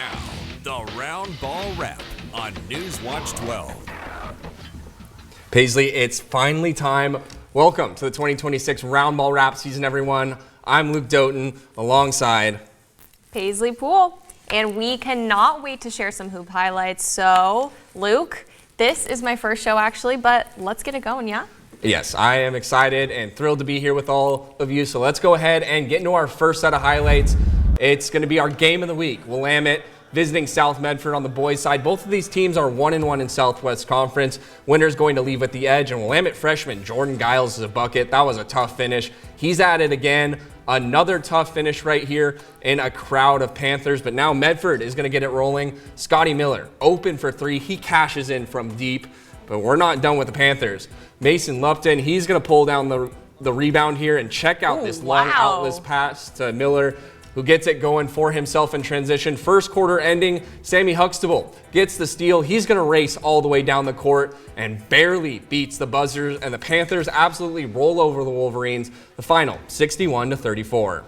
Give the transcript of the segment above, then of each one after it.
Now, the Roundball Wrap on NewsWatch 12. Paisley, it's finally time. Welcome to the 2026 Roundball Wrap season, everyone. I'm Luke Doten alongside Paisley Poole, and we cannot wait to share some hoop highlights. So, Luke, this is my first show actually, but let's get it going, yeah? Yes, I am excited and thrilled to be here with all of you. So let's go ahead and get into our first set of highlights. It's going to be our game of the week. Willamette visiting South Medford on the boys' side. Both of these teams are 1-1 in Southwest Conference. Winner's going to leave with the edge. And Willamette freshman Jordan Giles is a bucket. That was a tough finish. He's at it again. Another tough finish right here in a crowd of Panthers. But now Medford is going to get it rolling. Scotty Miller open for three. He cashes in from deep. But we're not done with the Panthers. Mason Lupton, he's going to pull down the rebound here and check out this long outless pass to Miller, who gets it going for himself in transition. First quarter ending, Sammy Huxtable gets the steal. He's going to race all the way down the court and barely beats the buzzers, and the Panthers absolutely roll over the Wolverines. The final, 61-34.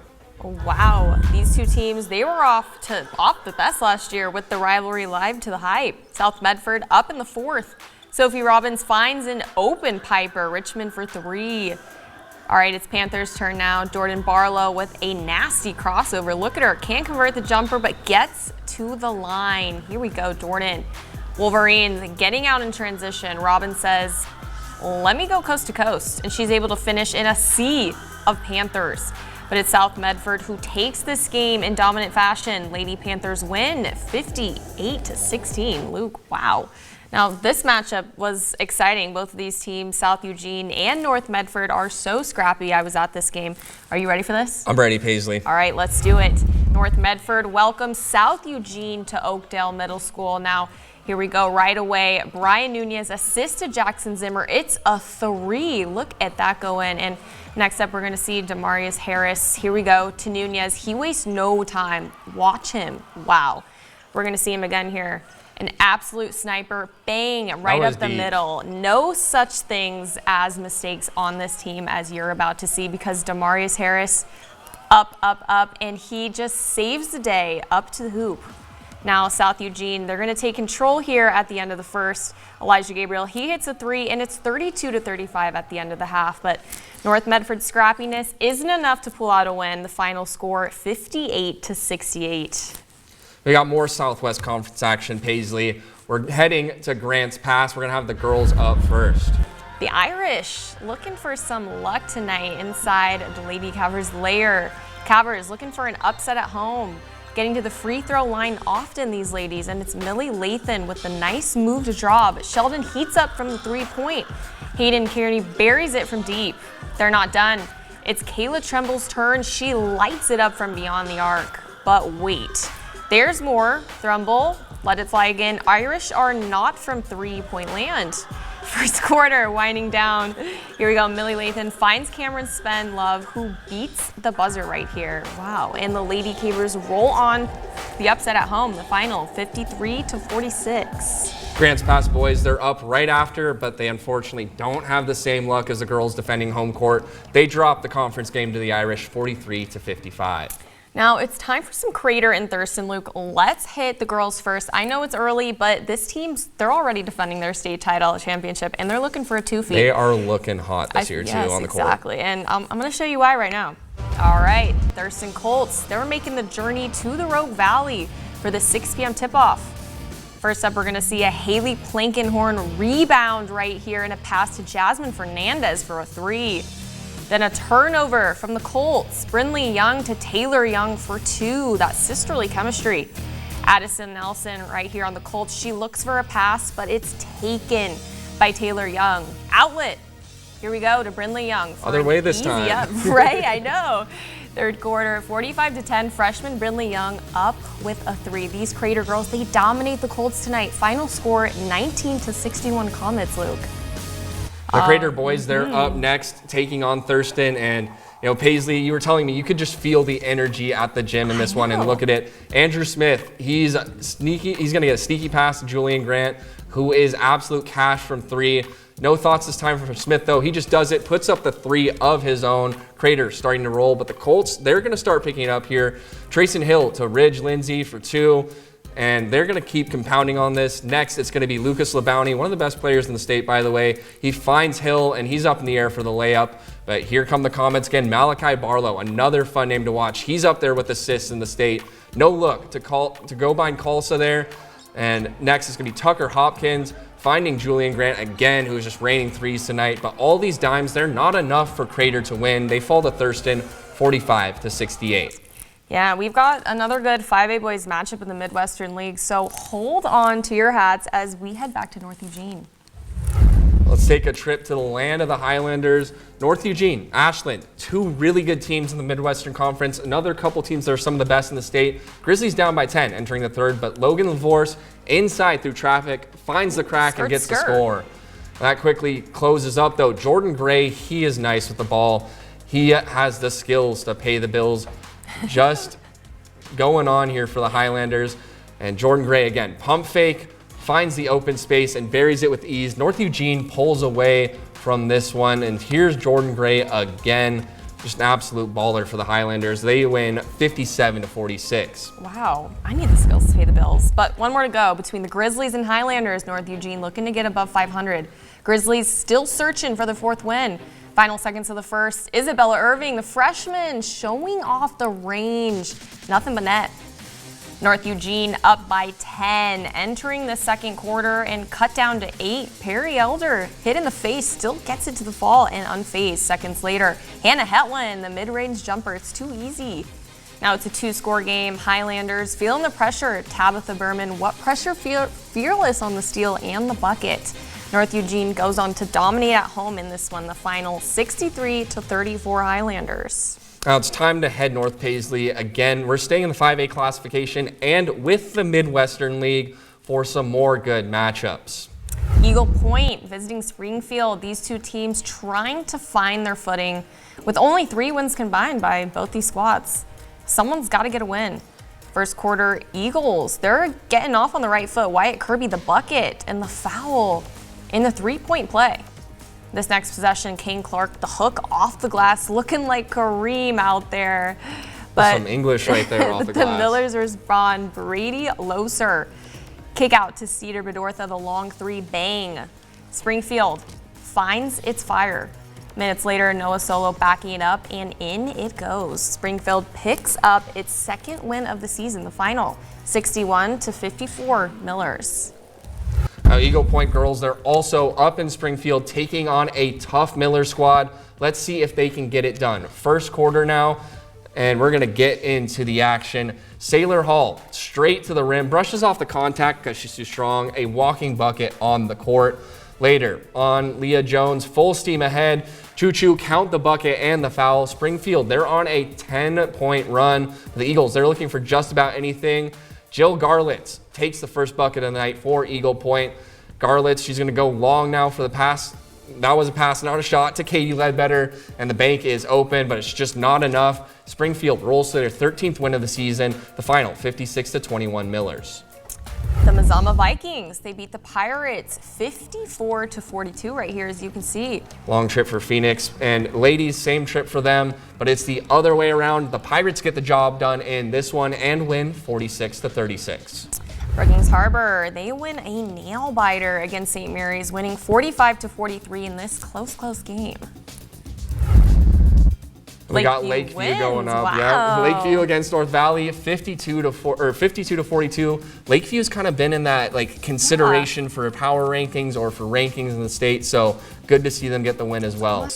Wow, these two teams, they were off the best last year with the rivalry live to the hype. South Medford up in the fourth. Sophie Robbins finds an open Piper. Richmond for three. All right, it's Panthers' turn now. Jordan Barlow with a nasty crossover. Look at her. Can't convert the jumper, but gets to the line. Here we go, Jordan. Wolverines getting out in transition. Robbins says, let me go coast to coast. And she's able to finish in a sea of Panthers. But it's South Medford who takes this game in dominant fashion. Lady Panthers win 58-16. Luke, wow. Now, this matchup was exciting. Both of these teams, South Eugene and North Medford, are so scrappy. I was at this game. Are you ready for this? I'm ready, Paisley. All right, let's do it. North Medford welcomes South Eugene to Oakdale Middle School. Now, here we go right away. Brian Nunez assists to Jackson Zimmer. It's a three. Look at that go in. And next up, we're going to see Demarius Harris. Here we go to Nunez. He wastes no time. Watch him. Wow. We're going to see him again here. An absolute sniper, bang, right up the middle. No such things as mistakes on this team as you're about to see, because Demarius Harris up, and he just saves the day up to the hoop. Now South Eugene, they're going to take control here at the end of the first. Elijah Gabriel, he hits a three, and it's 32-35 at the end of the half. But North Medford's scrappiness isn't enough to pull out a win. The final score, 58-68. We got more Southwest Conference action, Paisley. We're heading to Grants Pass. We're going to have the girls up first. The Irish looking for some luck tonight inside the Lady Cavers lair. Cavers looking for an upset at home. Getting to the free throw line often, these ladies, and it's Millie Lathan with the nice move to draw, but Sheldon heats up from the three-point. Hayden Kearney buries it from deep. They're not done. It's Kayla Tremble's turn. She lights it up from beyond the arc. But wait. There's more. Thrumble, let it fly again. Irish are not from three-point land. First quarter winding down. Here we go. Millie Lathan finds Cameron Love, who beats the buzzer right here. Wow. And the Lady Cavers roll on the upset at home. The final 53-46. Grants Pass boys, they're up right after, but they unfortunately don't have the same luck as the girls defending home court. They drop the conference game to the Irish 43-55. Now it's time for some Crater and Thurston, Luke. Let's hit the girls first. I know it's early, but this team's, they're already defending their state title championship, and they're looking for a 2-feet. They are looking hot this year, too, on the court. Exactly, and I'm going to show you why right now. All right, Thurston Colts, they were making the journey to the Rogue Valley for the 6 p.m. tip-off. First up, we're going to see a Haley Plankenhorn rebound right here and a pass to Jasmine Fernandez for a three. Then a turnover from the Colts. Brindley Young to Taylor Young for two. That's sisterly chemistry. Addison Nelson right here on the Colts. She looks for a pass, but it's taken by Taylor Young. Outlet. Here we go to Brindley Young. Other way this time. Right, I know. Third quarter, 45-10. Freshman Brindley Young up with a three. These Crater girls, they dominate the Colts tonight. Final score, 19-61 Comets, Luke. The Crater boys, they're up next, taking on Thurston. And, you know, Paisley, you were telling me you could just feel the energy at the gym in this one. And look at it. Andrew Smith, he's sneaky. He's going to get a sneaky pass to Julian Grant, who is absolute cash from three. No thoughts this time from Smith, though. He just does it, puts up the three of his own. Crater starting to roll. But the Colts, they're going to start picking it up here. Trayson Hill to Ridge Lindsay for two. and they're going to keep compounding on this. Next, it's going to be Lucas Labounty, one of the best players in the state, by the way. He finds Hill, and he's up in the air for the layup. But here come the comments again. Malachi Barlow, another fun name to watch. He's up there with assists in the state. No look to go behind Kalsa there. And next is going to be Tucker Hopkins, finding Julian Grant again, who's just raining threes tonight. But all these dimes, they're not enough for Crater to win. They fall to Thurston 45-68. Yeah, we've got another good 5A boys matchup in the Midwestern League, so hold on to your hats as we head back to North Eugene. Let's take a trip to the land of the Highlanders. North Eugene, Ashland, two really good teams in the Midwestern Conference. Another couple teams that are some of the best in the state. Grizzlies down by 10 entering the third, but Logan Lavorce inside through traffic finds the crack and gets the score. That quickly closes up though. Jordan Gray, he is nice with the ball. He has the skills to pay the bills. Just going on here for the Highlanders. And Jordan Gray again, pump fake, finds the open space and buries it with ease. North Eugene pulls away from this one. And here's Jordan Gray again. Just an absolute baller for the Highlanders. They win 57-46. Wow, I need the skills to pay the bills. But one more to go between the Grizzlies and Highlanders. North Eugene looking to get above 500. Grizzlies still searching for the fourth win. Final seconds of the first, Isabella Irving, the freshman, showing off the range. Nothing but net. North Eugene up by 10, entering the second quarter and cut down to 8. Perry Elder hit in the face, still gets it to the fall and unfazed seconds later. Hannah Hetland, the mid-range jumper, it's too easy. Now it's a 2-score game. Highlanders feeling the pressure. Tabitha Berman, what pressure, fearless on the steal and the bucket. North Eugene goes on to dominate at home in this one, the final 63-34 Highlanders. Now it's time to head north Paisley. Again, we're staying in the 5A classification and with the Midwestern League for some more good matchups. Eagle Point visiting Springfield. These two teams trying to find their footing with only 3 wins combined by both these squads. Someone's got to get a win. First quarter, Eagles, they're getting off on the right foot. Wyatt Kirby, the bucket and the foul in the 3-point play. This next possession, Kane Clark, the hook off the glass, looking like Kareem out there. But some English right there off the glass. The Millers respond. Brady Loser. Kick out to Cedar Bedortha, the long 3, bang. Springfield finds its fire. Minutes later, Noah Solo backing it up, and in it goes. Springfield picks up its second win of the season, the final, 61-54 Millers. Now, Eagle Point girls, they're also up in Springfield taking on a tough Miller squad. Let's see if they can get it done. First quarter now, and we're going to get into the action. Sailor Hall, straight to the rim, brushes off the contact because she's too strong. A walking bucket on the court. Later on, Leah Jones, full steam ahead. Choo-choo, count the bucket and the foul. Springfield, they're on a 10-point run. The Eagles, they're looking for just about anything. Jill Garlitz takes the first bucket of the night for Eagle Point. Garlitz, she's going to go long now for the pass. That was a pass, not a shot, to Katie Ledbetter, and the bank is open, but it's just not enough. Springfield rolls to their 13th win of the season, the final 56-21 Millers. The Mazama Vikings, they beat the Pirates 54-42 right here, as you can see. Long trip for Phoenix, and ladies, same trip for them, but it's the other way around. The Pirates get the job done in this one and win 46-36. Brookings Harbor, they win a nail-biter against St. Mary's, winning 45-43 in this close game. We got Lakeview wins. going up. Wow. Yeah, Lakeview against North Valley, 52-42. Lakeview's kind of been in that consideration for power rankings or for rankings in the state, so good to see them get the win as well.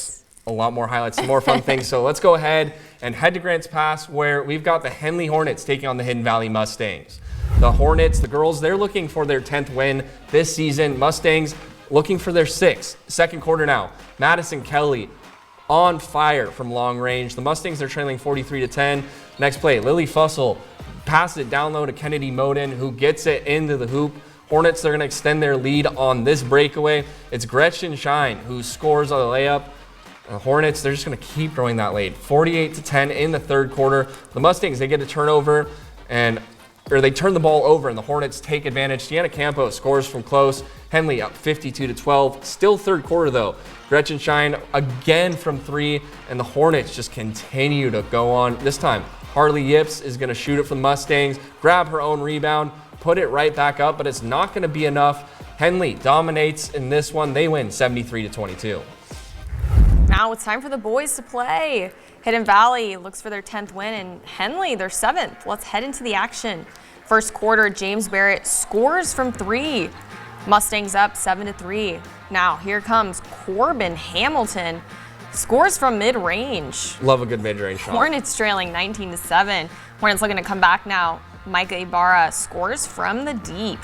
A lot more highlights, some more fun things. So let's go ahead and head to Grants Pass, where we've got the Henley Hornets taking on the Hidden Valley Mustangs. The Hornets, the girls, they're looking for their 10th win this season. Mustangs looking for their 6th. Second quarter now. Madison Kelly on fire from long range. The Mustangs are trailing 43-10. Next play, Lily Fussell passes it down low to Kennedy Moden, who gets it into the hoop. Hornets, they're going to extend their lead on this breakaway. It's Gretchen Shine who scores on the layup. The Hornets, they're just going to keep growing that lead. 48-10 in the third quarter. The Mustangs, they get a turnover, or they turn the ball over, and the Hornets take advantage. Deanna Campos scores from close. Henley up 52-12. Still third quarter, though. Gretchen Shine again from 3, and the Hornets just continue to go on. This time, Harley Yips is going to shoot it for the Mustangs, grab her own rebound, put it right back up, but it's not going to be enough. Henley dominates in this one. They win 73-22. Now it's time for the boys to play. Hidden Valley looks for their 10th win, and Henley their 7th. Let's head into the action. First quarter, James Barrett scores from 3. Mustangs up 7-3. Now here comes Corbin Hamilton. Scores from mid-range. Love a good mid-range shot. Hornets trailing 19-7. Hornets looking to come back now. Micah Ibarra scores from the deep.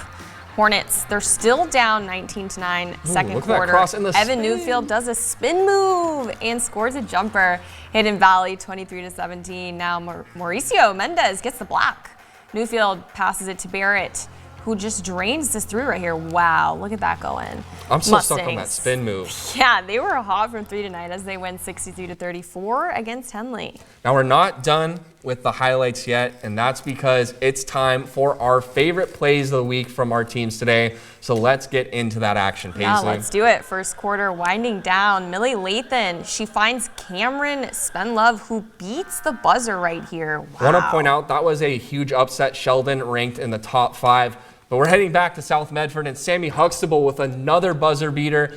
Hornets, they're still down 19-9 second quarter. Evan Newfield does a spin move and scores a jumper. Hidden Valley 23-17. Now Mauricio Mendez gets the block. Newfield passes it to Barrett, who just drains this through right here. Wow, look at that go in. I'm so stuck on that spin move. Yeah, they were hot from 3 tonight as they win 63-34 against Henley. Now we're not done with the highlights yet, and that's because it's time for our favorite plays of the week from our teams today. So let's get into that action, Paisley. Yeah, let's do it. First quarter winding down. Millie Lathan, she finds Cameron Spenlove, who beats the buzzer right here. Wow. I want to point out that was a huge upset. Sheldon ranked in the top 5. But we're heading back to South Medford, and Sammy Huxtable with another buzzer beater.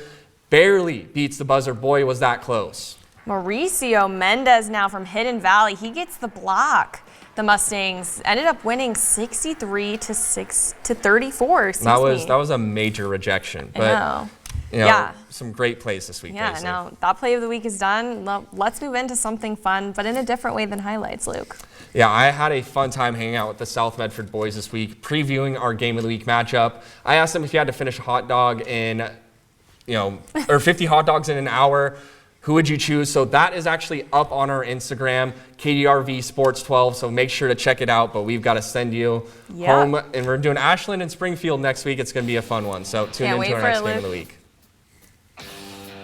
Barely beats the buzzer. Boy, was that close. Mauricio Mendez now from Hidden Valley. He gets the block. The Mustangs ended up winning 63-34. That was a major rejection. But yeah, some great plays this week. Yeah, no, that play of the week is done. Let's move into something fun, but in a different way than highlights, Luke. Yeah, I had a fun time hanging out with the South Medford boys this week, previewing our Game of the Week matchup. I asked them if you had to finish a hot dog in, or 50 hot dogs in an hour, who would you choose? So that is actually up on our Instagram, KDRV Sports 12, so make sure to check it out. But we've got to send you home, and we're doing Ashland and Springfield next week. It's going to be a fun one, so tune into our next Game of the Week.